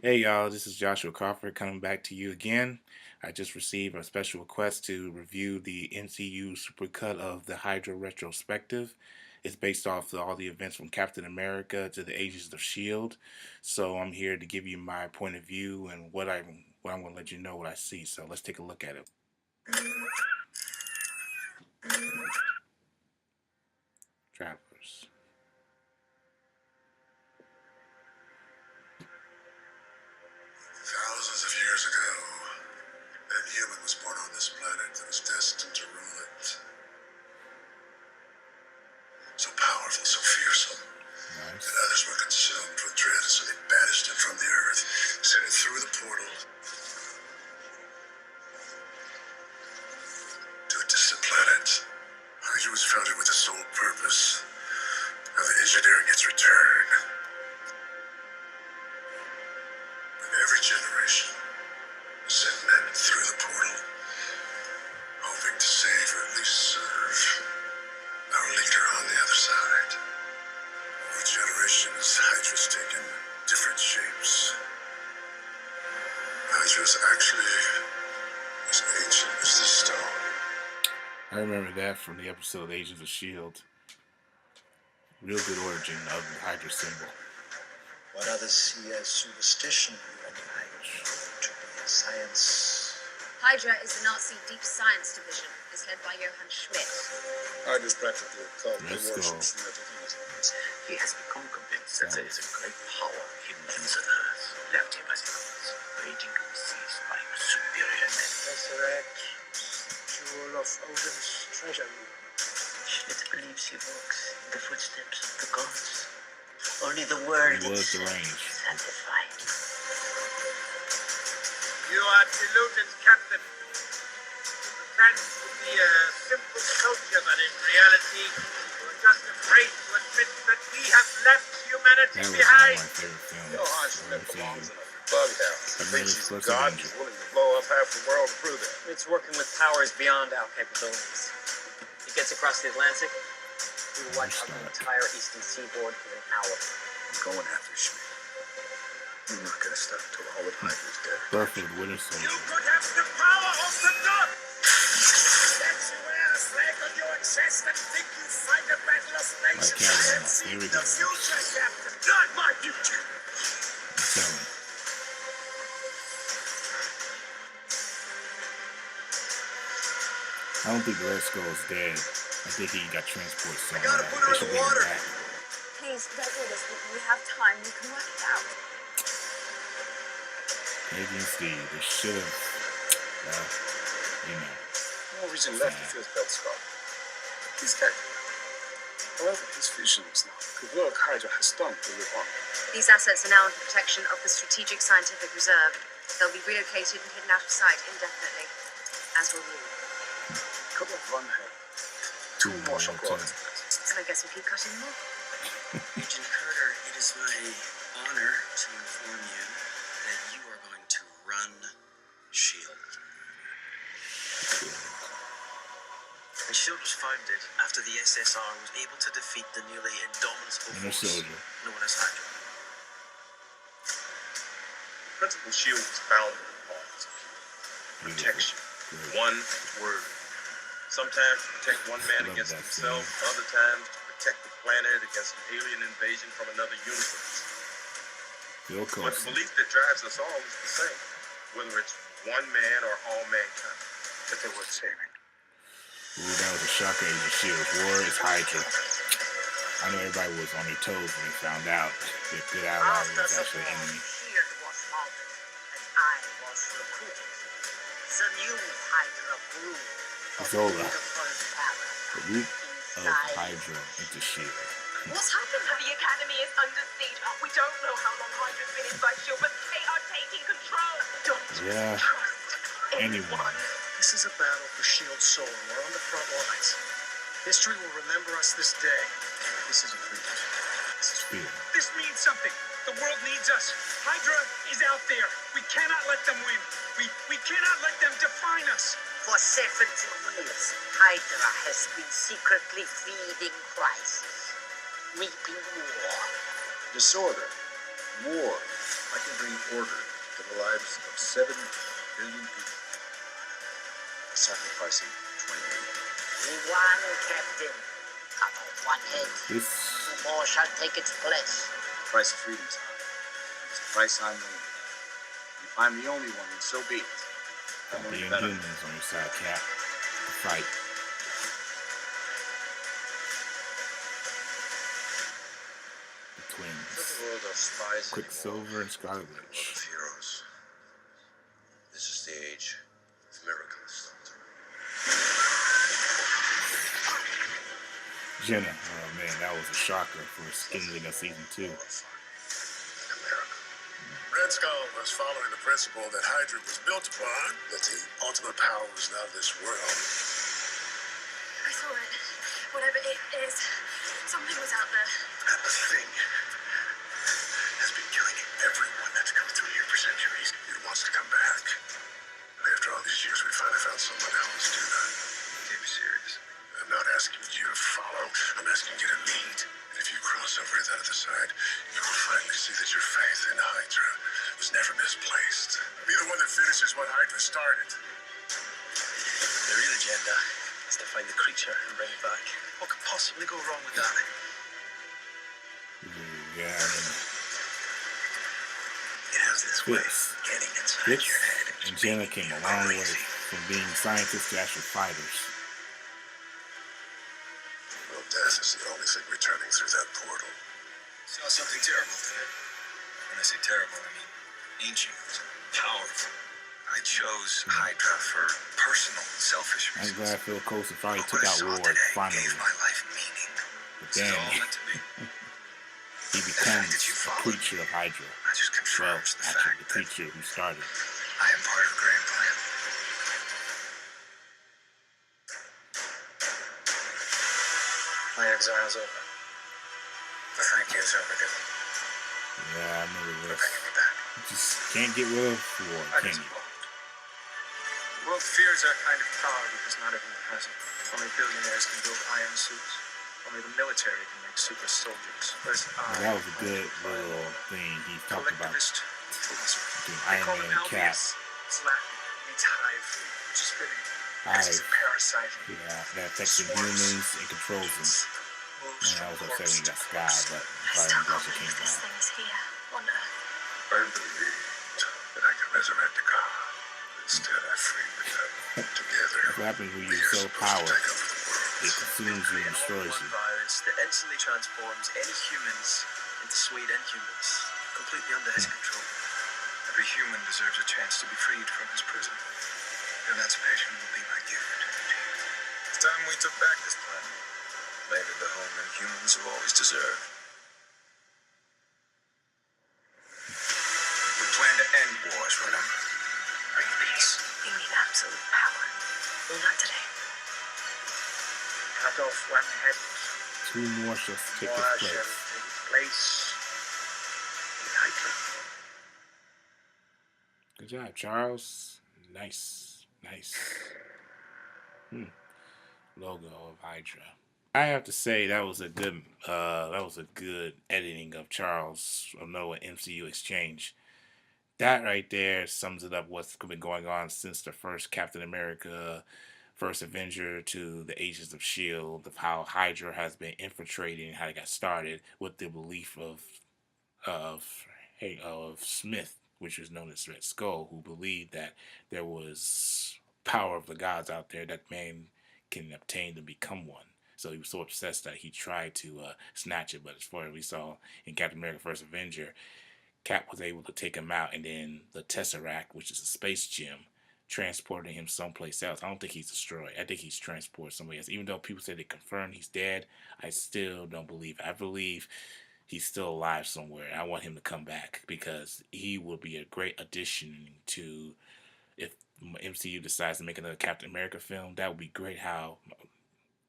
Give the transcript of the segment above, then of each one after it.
Hey y'all, this is Joshua Crawford coming back to you again. I just received a special request to review the MCU Supercut of the Hydra Retrospective. It's based off all the events from Captain America to the Agents of Shield. So I'm here to give you my point of view and what I'm going to let you know what I see. So let's take a look at it. Travelers. Thousands of years ago, an human was born on this planet that was destined to rule it. So powerful, so fearsome, Nice. that others were consumed with dread, so they banished it from the earth, sent it through the portal to a distant planet. Hydra was founded with the sole purpose of engineering its return. And every generation sent men through the portal, hoping to save or at least serve our leader on the other side. Over generations, Hydra's taken different shapes. Hydra's actually as ancient as the stone. I remember that from the episode Agents of Shield. Real good origin of the Hydra symbol. What others see as superstition, you recognize to be science. Hydra is the Nazi Deep Science Division. It's led by Johann Schmidt. Hydra's practically a cult that Let's go. worships never. He has become convinced that there is a great power hidden in the earth, left here by the gods, waiting to be seized by superior men. Resurrect, jewel of Odin's treasure room. Schmidt believes he walks in the footsteps of the gods. Only the world He was itself deranged. is sanctified. You are deluded, Captain. The plans would be a simple culture, but in reality, you're just afraid to admit that we have left humanity That was one of behind. my favorite films. Yo, Hans from Schmidt MCU. belongs in a bug house. He He thinks really he's a puts god. it in. He's willing to blow up half the world to prove it. It's working with powers beyond our capabilities. He gets across the Atlantic, we will wipe out the entire eastern seaboard in an hour. I'm going after Schmidt. You're not gonna stop until all of Hydra's dead. Perfect Winter You Soldier. could have the power of the dot! That you wear a flag on your chest and think you fight a battle of nations. Captain, I have seen here we the go. future, Captain. Not my future. I'm telling you. I don't think the Red Skull is dead. I think he got transported somewhere. gotta put her They in should the bring him water. back. Please, don't do this. We have time. We can work it out. Agent Steve, they should have, No reason left to feel belt scar. He's dead. However, his visions now could work Hydra has done to live on. These assets are now under protection of the Strategic Scientific Reserve. They'll be relocated and hidden out of sight indefinitely, as will you. Couple of run ahead. Two more shock rods. And I guess we'll keep cutting more. Agent Carter, it is my honor to inform you that you are going to run S.H.I.E.L.D. And S.H.I.E.L.D. was founded after the SSR was able to defeat the nearly indomitable Winter force Soldier. known as Hydra. Principal Shield was founded upon protection. One word. Sometimes to protect one man Love against that himself, scene. other times to protect the planet against an alien invasion from another universe. Bill But the Coulson. belief that drives us all is the same, whether it's one man or all mankind, that they're worth saving. Ooh, that was a shocker. Agent of Shield. War is Hydra. I know everybody was on their toes when they found out that Good Ally was actually an enemy. S.H.I.E.L.D. was founded, and I was recruited. The new Hydra grew. Zola. The root of Hydra into Shield. What's happened? The Academy is under siege. We don't know how long Hydra's been inside S.H.I.E.L.D., but they are taking control. Don't Yeah. trust Anyone. This is a battle for S.H.I.E.L.D.'s soul, and we're on the front lines. History will remember us this day. This isn't freedom. This is Fear. This means something. The world needs us. Hydra is out there. We cannot let them win. We cannot let them define us. For 70 years, Hydra has been secretly feeding crisis, reaping war. Disorder, war, I can bring order to the lives of 7 billion people. Sacrificing 20 million. One captain, cut off one head. This Two more shall take its place. The price of freedom is high. It's a price I'm willing to pay. If I'm the only one, then so be it. I'm the only better. Inhumans on your side, Cap. The fight. The twins. It's not the world of spies anymore. Quicksilver and Scarlet World Witch. of heroes. This is the age of miracles, Doctor. Jenna. Oh man, that was a shocker for Skindling of season 2. America. Red Skull was following the principle that Hydra was built upon, that the ultimate power was not of this world. I saw it. Whatever it is, something was out there. And the thing has been killing everyone that's come through here for centuries. It wants to come back. And after all these years, we finally found someone else to do that. Can't be serious. I'm not asking you to follow. I'm asking you to lead. And if you cross over to that other side, you will finally see that your faith in Hydra was never misplaced. Be the one that finishes what Hydra started. The real agenda is to find the creature and bring it back. What could possibly go wrong with that? Yeah, I mean, It has this way Fitz. of getting inside Fitz your head and Jenna came a long way from being scientists to actual fighters. Well, death is the only thing returning through that portal. Saw something terrible today. When I say terrible, I mean ancient, powerful. I chose Hydra for personal, selfish I'm reasons. glad Phil Coulson finally But took what I out saw Ward, today finally. gave my life meaning. But This is then all meant to be. he becomes a creature of Hydra. That just Well, confirms the actually, fact the that creature who started. I am part of the grand plan. My exile's over. But thank you is overdue Yeah, I remember for this. bringing me back. You just can't get rid of Ward, I can was you? involved. The world fears our kind of power because not everyone has it. Only billionaires can build iron suits. Only the military can make super soldiers. Whereas Well, that was a good little thing he talked about collectivist philosopher. between They Iron call Man him and Cap. Albius. It's Latin. It means hive, which is fitting. Because Hive. he's a parasite. Yeah, that affects the humans and controls them. Moves Man, I from was upset when he got corpse to Sky, corpse. but I Fire still and can't Gusher believe came this back. thing is here on Earth. I believed that I could resurrect a god. Instead, I freed the devil. Together, That's what happens when we you are so supposed to power. take over the world. It consumes you and Create destroys all you. one virus that instantly transforms any humans into Swede and humans, completely under his control. Every human deserves a chance to be freed from his prison. Emancipation will be my gift. It's time we took back this planet. Made it the home that humans have always deserved. We plan to end wars, remember? Bring peace. You mean absolute power. Well, not today. Cut off one head, 2 more shall take more its shall place. take its place. In Hydra. Good job, Charles. Nice. Nice. Logo of Hydra. I have to say that was a good editing of Charles Noah MCU Exchange. That right there sums it up what's been going on since the first Captain America, first Avenger to the Agents of S.H.I.E.L.D., of how Hydra has been infiltrating, how it got started with the belief of Smith, which was known as Red Skull, who believed that there was power of the gods out there that man can obtain to become one. So he was so obsessed that he tried to snatch it. But as far as we saw in Captain America First Avenger, Cap was able to take him out, and then the Tesseract, which is a space gem, transporting him someplace else. I don't think he's destroyed. I think he's transported somewhere else. Even though people say they confirmed he's dead, I still don't believe it. I believe he's still alive somewhere. I want him to come back because he will be a great addition to, if MCU decides to make another Captain America film, that would be great how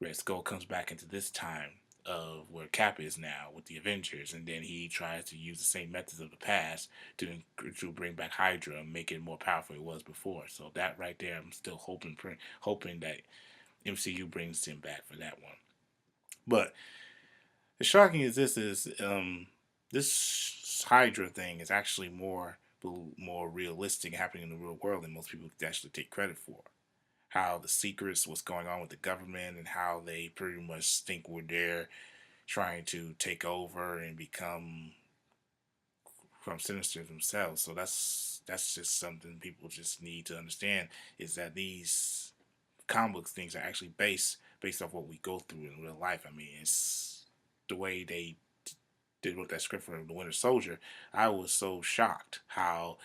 Red Skull comes back into this time of where Cap is now with the Avengers, and then he tries to use the same methods of the past to bring back Hydra and make it more powerful than it was before. So that right there, I'm still hoping that MCU brings him back for that one. But as shocking as this is, this Hydra thing is actually more realistic, happening in the real world than most people actually take credit for. How the secrets, what's going on with the government, and how they pretty much think we're there trying to take over and become from sinister themselves. So that's just something people just need to understand, is that these comic books things are actually based off what we go through in real life. I mean, it's the way they did with that script for the Winter Soldier. I was so shocked how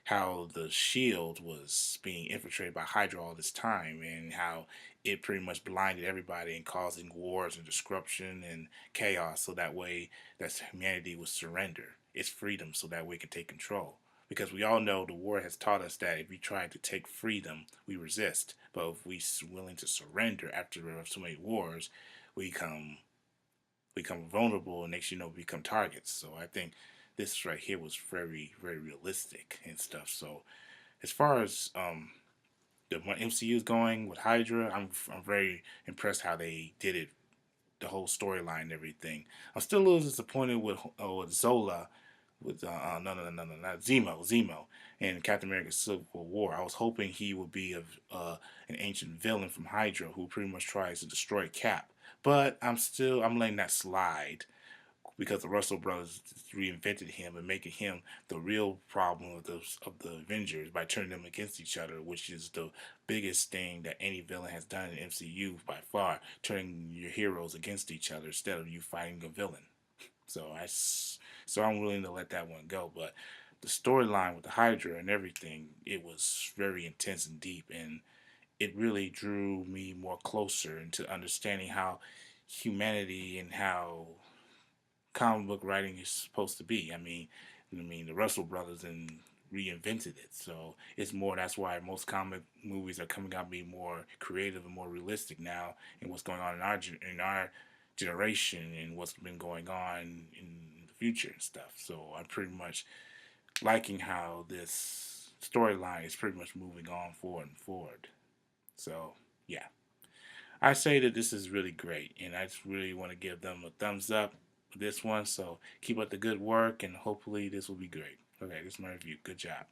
the shield was being infiltrated by Hydra all this time, and how it pretty much blinded everybody and causing wars and disruption and chaos, so that way that humanity would surrender its freedom, so that we can take control. Because we all know the war has taught us that if we try to take freedom, we resist. But if we're willing to surrender after so many wars, we become vulnerable, and next you know we become targets. So I think this right here was very very realistic and stuff. So as far as the MCU is going with Hydra, I'm very impressed how they did it, the whole storyline and everything. I'm still a little disappointed with Zola, with no, not Zemo in Captain America Civil War. I was hoping he would be an ancient villain from Hydra who pretty much tries to destroy Cap. But I'm letting that slide, because the Russell brothers reinvented him and making him the real problem of the Avengers by turning them against each other, which is the biggest thing that any villain has done in MCU by far, turning your heroes against each other instead of you fighting a villain. So I'm willing to let that one go. But the storyline with the Hydra and everything, it was very intense and deep, and it really drew me more closer into understanding how humanity and how comic book writing is supposed to be. I mean the Russell brothers and reinvented it. So it's more. That's why most comic movies are coming out being more creative and more realistic now, and what's going on in our generation and what's been going on in the future and stuff. So I'm pretty much liking how this storyline is pretty much moving on forward and forward. So yeah, I say that this is really great, and I just really want to give them a thumbs up for this one. So keep up the good work, and hopefully this will be great. Okay, this is my review. Good job.